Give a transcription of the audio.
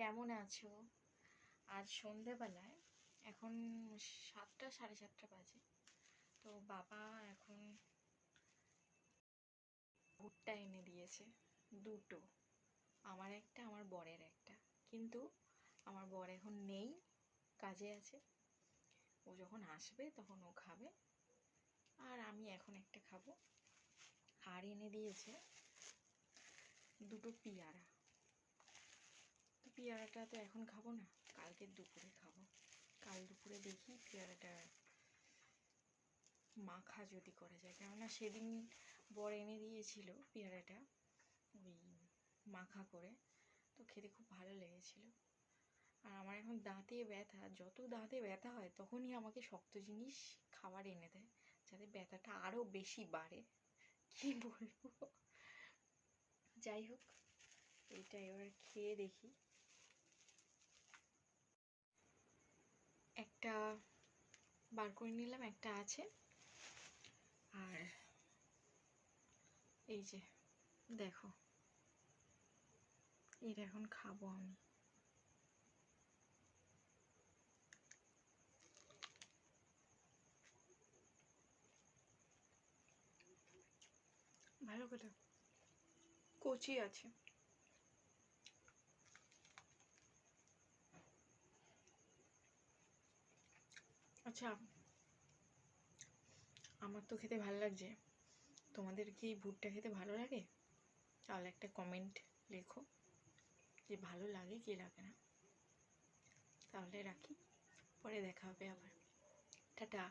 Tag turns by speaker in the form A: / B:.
A: কেমন আছো? আজ সন্ধেবেলায় এখন 7টা 7:30 বাজে। তো বাবা এখন ভুট্টা এনে দিয়েছে দুটো, আমার একটা আমার বরের একটা। কিন্তু আমার বর এখন নেই, কাজে আছে। ও যখন আসবে তখন ও খাবে, আর আমি এখন একটা খাবো। আর এনে দিয়েছে দুটো পেয়ারা। তো পেয়ারাটা তো এখন খাবো না, কালকে দুপুরে খাবো। কাল দুপুরে দেখি পেয়ারাটা মাখা যদি করা যায়, কেননা সেদিন বর এনে দিয়েছিল পেয়ারাটা ওই মাখা করে, তো খেতে খুব ভালো লেগেছিল। আর আমার এখন দাঁতে ব্যথা, যত দাঁতে ব্যথা হয় তখনই আমাকে শক্ত জিনিস খাবার এনে দেয়, যাতে ব্যথাটা আরও বেশি বাড়ে। কি বলবো, যাই হোক, এইটা এবার খেয়ে দেখি। একটা বার করে নিলাম, একটা আছে। আর এই যে দেখো, এটা এখন খাবো আমি। ভালো করে কচি আছে। আচ্ছা, আমার তো খেতে ভালো লাগছে, তোমাদের কি ভুট্টা খেতে ভালো লাগে? তাহলে একটা কমেন্ট লেখো যে ভালো লাগে কি লাগে না। তাহলে রাখি, পরে দেখা হবে আবার। টাটা।